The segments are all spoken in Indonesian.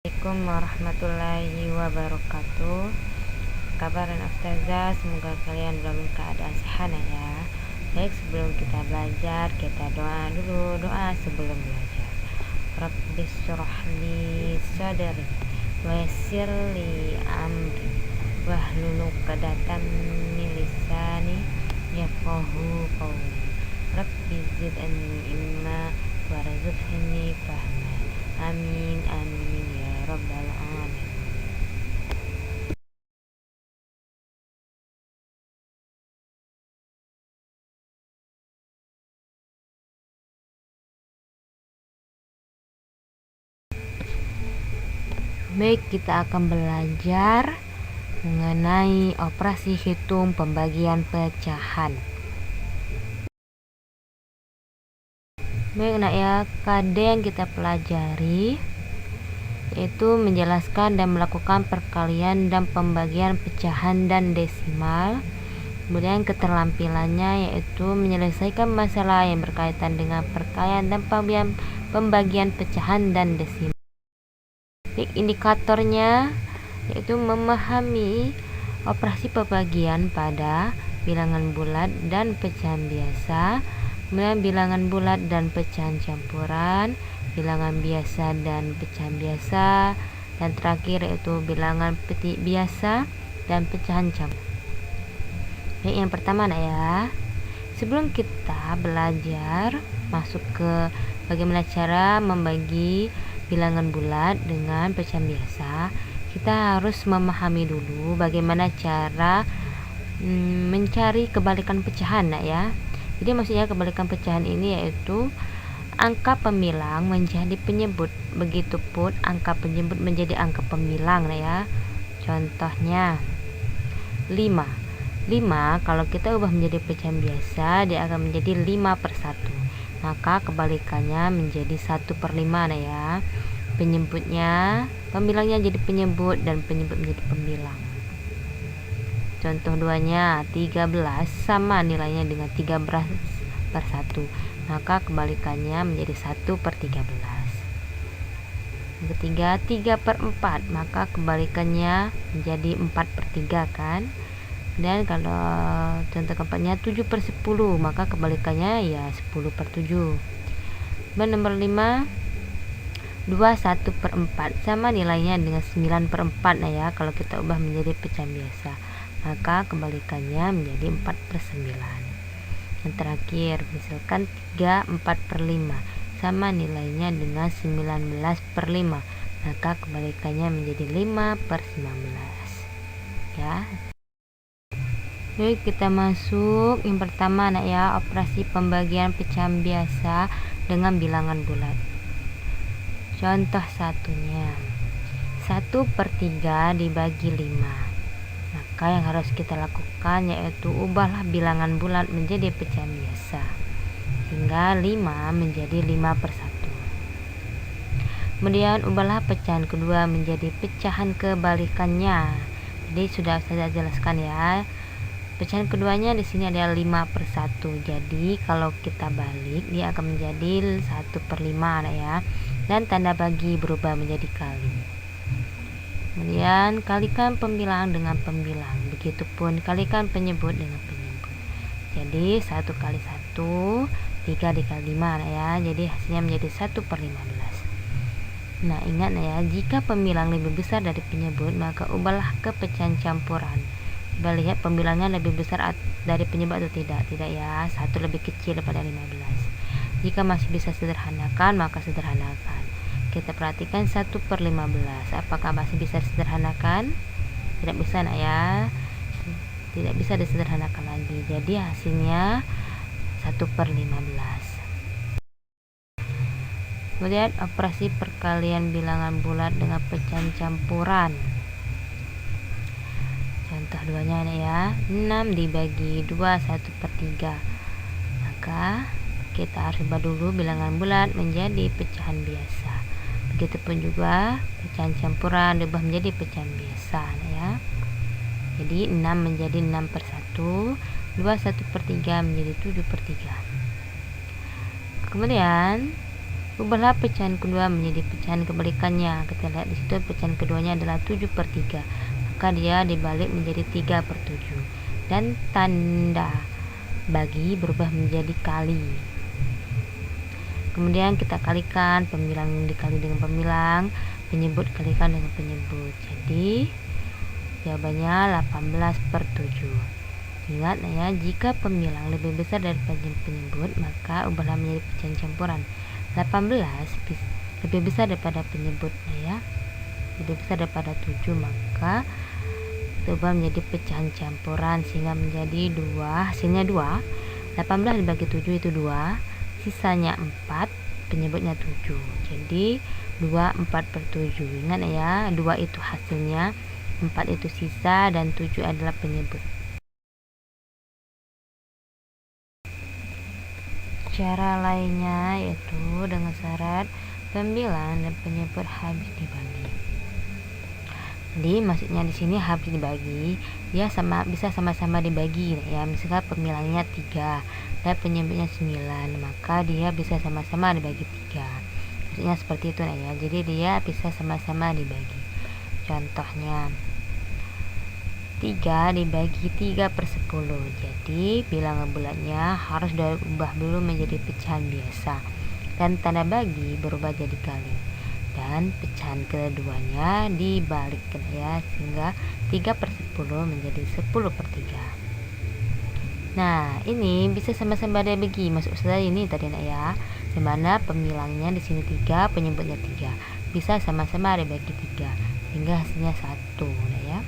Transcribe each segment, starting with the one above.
Assalamualaikum warahmatullahi wabarakatuh. Kabar dan Ustazah, semoga kalian dalam keadaan sehat ya. Baik, sebelum kita belajar, kita doa dulu. Doa sebelum belajar. Rabbis shrah li sadri wa yassir li amri wahlul 'uqdatam min lisani yafqahu qawli. Rabbi zidni ilma warzuqni fahma. Amin amin ya rabbal alamin. Baik, kita akan belajar mengenai operasi hitung pembagian pecahan. Baik nak ya, KD yang kita pelajari yaitu menjelaskan dan melakukan perkalian dan pembagian pecahan dan desimal. Kemudian keterampilannya yaitu menyelesaikan masalah yang berkaitan dengan perkalian dan pembagian pecahan dan desimal. Indikatornya yaitu memahami operasi pembagian pada bilangan bulat dan pecahan biasa, kemudian bilangan bulat dan pecahan campuran, bilangan biasa dan pecahan biasa, dan terakhir yaitu bilangan petik biasa dan pecahan campur. Baik, yang pertama nak ya, sebelum kita belajar masuk ke bagaimana cara membagi bilangan bulat dengan pecahan biasa, kita harus memahami dulu bagaimana cara mencari kebalikan pecahan nak ya. Jadi maksudnya kebalikan pecahan ini yaitu angka pemilang menjadi penyebut, begitupun angka penyebut menjadi angka pemilang nah ya. Contohnya 5 kalau kita ubah menjadi pecahan biasa, dia akan menjadi 5/1, maka kebalikannya menjadi 1/5 nah ya. Penyebutnya, pemilangnya jadi penyebut dan penyebut menjadi pemilang. Contoh 2-nya 13 sama nilainya dengan 13/1, maka kebalikannya menjadi 1/13. Yang ketiga 3/4, maka kebalikannya menjadi 4/3 kan. Dan kalau contoh keempatnya 7/10, maka kebalikannya ya 10/7. Dan nomor 5 21/4 sama nilainya dengan 9/4 nah ya. Kalau kita ubah menjadi pecahan biasa, maka kebalikannya menjadi 4/9. Yang terakhir misalkan 3/4/5 sama nilainya dengan 19/5, maka kebalikannya menjadi 5/19 ya. Baik, kita masuk yang pertama nak ya, operasi pembagian pecahan biasa dengan bilangan bulat. Contoh satunya 1/3 dibagi 5. Maka yang harus kita lakukan yaitu ubahlah bilangan bulat menjadi pecahan biasa hingga 5 menjadi 5/1. Kemudian ubahlah pecahan kedua menjadi pecahan kebalikannya. Jadi sudah saya jelaskan ya. Pecahan keduanya di sini adalah 5/1. Jadi kalau kita balik dia akan menjadi 1/5 ya. Dan tanda bagi berubah menjadi kali. Kemudian kalikan pembilang dengan pembilang, begitupun kalikan penyebut dengan penyebut. Jadi 1 kali 1 3 dikali 5 ya. Jadi hasilnya menjadi 1/15. Nah ingat ya, jika pembilang lebih besar dari penyebut, maka ubahlah ke pecahan campuran. Coba lihat pembilangnya lebih besar dari penyebut atau tidak. Tidak ya, 1 lebih kecil daripada 15. Jika masih bisa sederhanakan, maka sederhanakan. Kita perhatikan 1/15, apakah masih bisa disederhanakan? Tidak bisa nak ya, tidak bisa disederhanakan lagi. Jadi hasilnya 1/15. Kemudian operasi perkalian bilangan bulat dengan pecahan campuran. Contoh 2-nya ya, 6 dibagi 2 1/3. Maka kita harus ubah dulu bilangan bulat menjadi pecahan biasa. Begitupun juga pecahan campuran diubah menjadi pecahan biasa ya. Jadi 6 menjadi 6/1, 2 1/3 menjadi 7/3. Kemudian Ubahlah pecahan kedua menjadi pecahan kebalikannya. Kita lihat di situ pecahan keduanya adalah 7/3, maka dia dibalik menjadi 3/7, dan tanda bagi berubah menjadi kali. Kemudian kita kalikan, pembilang dikali dengan pembilang, penyebut kalikan dengan penyebut. Jadi jawabannya 18/7. Ingat ya, jika pembilang lebih besar daripada penyebut, maka ubahlah menjadi pecahan campuran. 18 lebih besar daripada penyebut ya, lebih besar daripada 7, maka kita ubah menjadi pecahan campuran sehingga menjadi 2, hasilnya 2. 18 dibagi 7 itu 2, sisanya 4, penyebutnya 7. Jadi 2/4/7. Ingat ya, 2 itu hasilnya, 4 itu sisa, dan 7 adalah penyebut. Cara lainnya yaitu dengan syarat pembilang dan penyebut habis dibagi. Jadi maksudnya di sini habis dibagi, dia bisa sama-sama dibagi ya. Misalkan pembilangnya 3 dan penyebutnya 9, maka dia bisa sama-sama dibagi 3. Maksudnya seperti itu ya. Jadi dia bisa sama-sama dibagi. Contohnya 3 dibagi 3/10. Jadi bilangan bulatnya harus diubah dulu menjadi pecahan biasa, dan tanda bagi berubah jadi kali, dan pecahan keduanya dibalikkan ya, sehingga 3/10 menjadi 10/3. Nah, ini bisa sama-sama dibagi. Maksud saya ini tadi ya, dimana pembilangnya di sini 3, penyebutnya 3, bisa sama-sama dibagi 3 sehingga hasilnya 1 ya.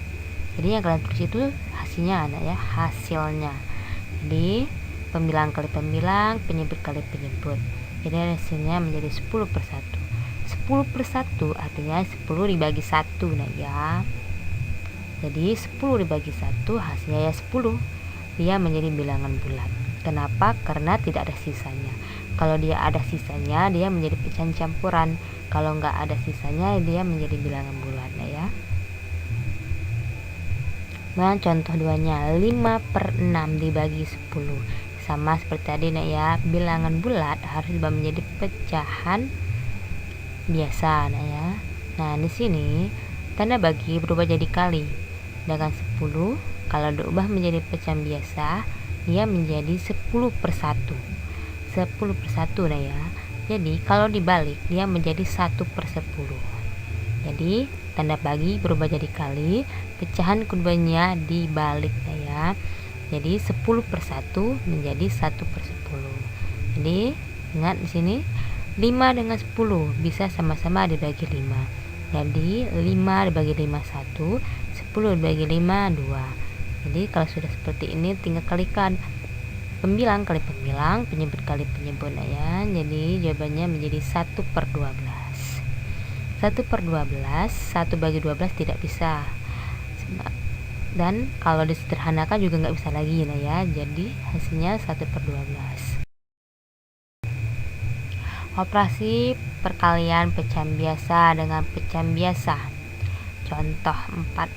Jadi yang kalian tulis itu hasilnya ya, hasilnya. Jadi pembilang kali pembilang, penyebut kali penyebut. Jadi hasilnya menjadi 10/1. 10/1 artinya 10 dibagi 1 ya. Jadi 10 dibagi 1 hasilnya ya 10. Dia menjadi bilangan bulat. Kenapa? Karena tidak ada sisanya. Kalau dia ada sisanya, dia menjadi pecahan campuran. Kalau nggak ada sisanya, dia menjadi bilangan bulat ya. Nah, contoh 2-nya 5/6 dibagi 10. Sama seperti tadi ya, bilangan bulat harus diubah menjadi pecahan biasa ya. Nah, di sini tanda bagi berubah jadi kali. Dengan 10 kalau diubah menjadi pecahan biasa, dia menjadi 10/1. 10/1 ya. Jadi kalau dibalik dia menjadi 1/10. Jadi tanda bagi berubah jadi kali, pecahan keduanya dibalik ya. Jadi 10/1 menjadi 1/10. Jadi ingat di sini 5 dengan 10 bisa sama-sama dibagi 5. Jadi 5 dibagi 5 1, 10 dibagi 5 2. Jadi kalau sudah seperti ini tinggal kalikan, pembilang kali pembilang, penyebut kali penyebut ya. Jadi jawabannya menjadi 1/12. 1/12, 1 bagi 12 tidak bisa, dan kalau disederhanakan juga nggak bisa lagi ya. Jadi hasilnya 1/12. Operasi perkalian pecahan biasa dengan pecahan biasa. Contoh 4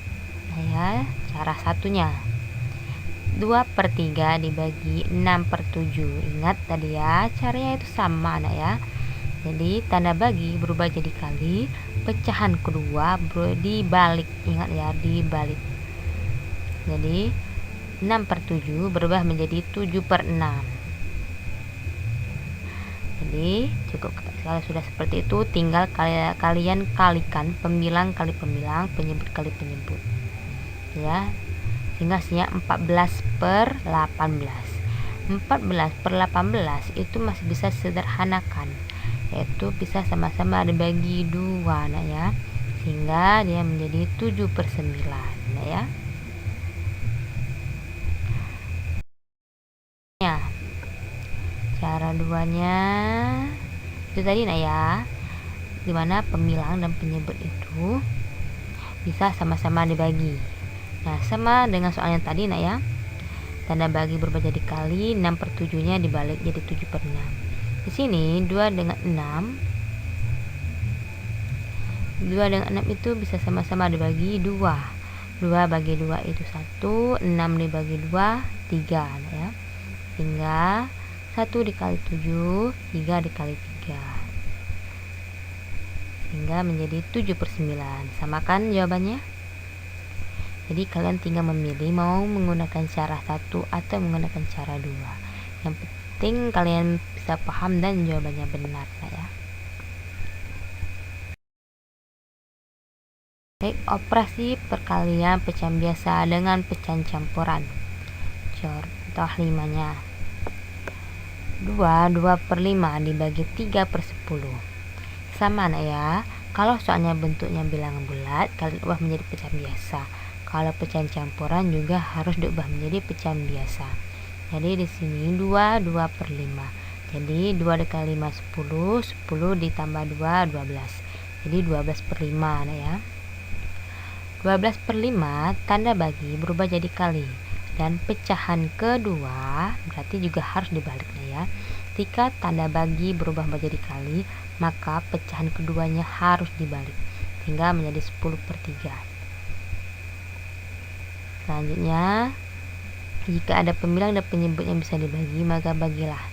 ya, cara satunya 2/3 dibagi 6/7. Ingat tadi ya, caranya itu sama ya. Jadi tanda bagi berubah jadi kali, pecahan kedua dibalik. Ingat ya, dibalik. Jadi 6/7 berubah menjadi 7/6. Jadi cukup, kalau sudah seperti itu tinggal kalian kalikan pembilang kali pembilang, penyebut kali penyebut ya, sehingga hasilnya 14/18. 14/18 itu masih bisa sederhanakan, yaitu bisa sama-sama dibagi 2 ya, sehingga dia menjadi 7/9 ya. Cara 2-nya itu tadi ya, dimana pembilang dan penyebut itu bisa sama-sama dibagi. Nah, sama dengan soal yang tadi ya, tanda bagi berubah jadi kali, 6/7 nya dibalik jadi 7/6. Di sini 2 dengan 6 itu bisa sama-sama dibagi 2. 2 bagi 2 itu 1, 6 dibagi 2 3 ya. Hingga 1 dikali 7, 3 dikali 3. sehingga menjadi 7/9. Sama kan jawabannya? Jadi kalian tinggal memilih mau menggunakan cara 1 atau menggunakan cara 2. Yang penting kalian bisa paham dan jawabannya benar ya. Baik, operasi perkalian pecahan biasa dengan pecahan campuran. Contoh 5-nya. 2/5 dibagi 3/10. Sama ya. Kalau soalnya bentuknya bilangan bulat, kalian ubah menjadi pecahan biasa. Kalau pecahan campuran juga harus diubah menjadi pecahan biasa. Jadi di sini 2/5. Jadi 2 dikali 5 10, 10 ditambah 2 12. Jadi 12/5 ya. 12/5 tanda bagi berubah jadi kali, dan pecahan kedua berarti juga harus dibalik ya. Jika tanda bagi berubah menjadi kali, maka pecahan keduanya harus dibalik sehingga menjadi 10/3. Selanjutnya, jika ada pembilang dan penyebut yang bisa dibagi, maka bagilah.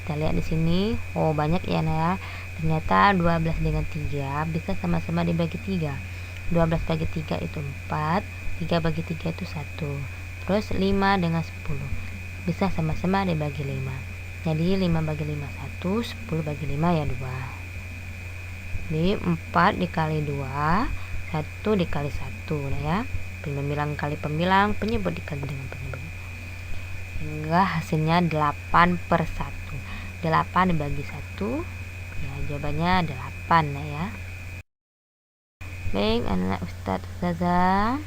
Kita lihat di sini, banyak ya. Ternyata 12 dengan 3 bisa sama-sama dibagi 3. 12 bagi 3 itu 4, 3 bagi 3 itu 1. Terus 5 dengan 10 bisa sama-sama dibagi 5. Jadi 5 bagi 5 1, 10 bagi 5 ya 2. Jadi 4 dikali 2, 1 dikali 1 ya. Pembilang kali pembilang, penyebut dikali dengan penyebut. Hingga hasilnya 8/1. 8 dibagi 1, ya jawabannya 8 ya. Baik anak Ustazah,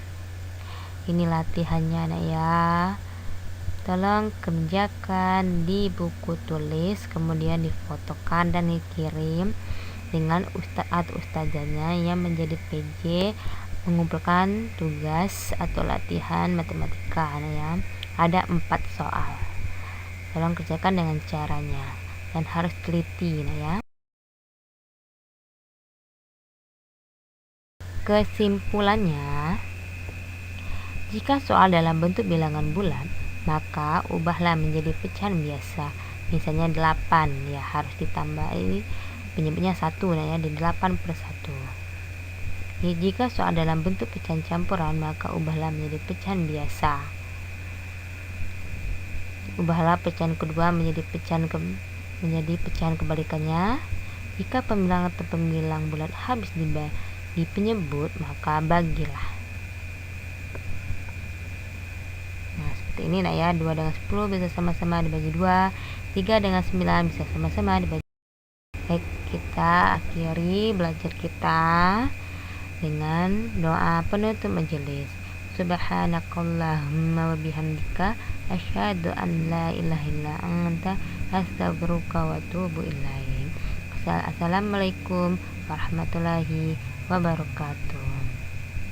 ini latihannya ya. Tolong kerjakan di buku tulis, kemudian difotokan dan dikirim dengan ustadz atau ustazahnya yang menjadi PJ mengumpulkan tugas atau latihan matematika ya. Ada 4 soal. Tolong kerjakan dengan caranya dan harus teliti ya. Kesimpulannya, jika soal dalam bentuk bilangan bulat, maka ubahlah menjadi pecahan biasa. Misalnya 8 ya, harus ditambah ini penyebutnya 1 ya, di 8/1. Jika soal dalam bentuk pecahan campuran, maka ubahlah menjadi pecahan biasa. Ubahlah pecahan kedua menjadi pecahan kebalikannya. Jika pembilang atau pembilang bulat habis di penyebut, maka bagilah. Nah, seperti ini ya. 2 dengan 10 bisa sama-sama dibagi 2, 3 dengan 9 bisa sama-sama dibagi. Baik, kita akhiri belajar kita dengan doa penutup majelis. Subhanakallahumma wa bihamdika asyhadu an la ilaha illa anta astaghfiruka wa atubu ilaik. Assalamualaikum warahmatullahi wabarakatuh.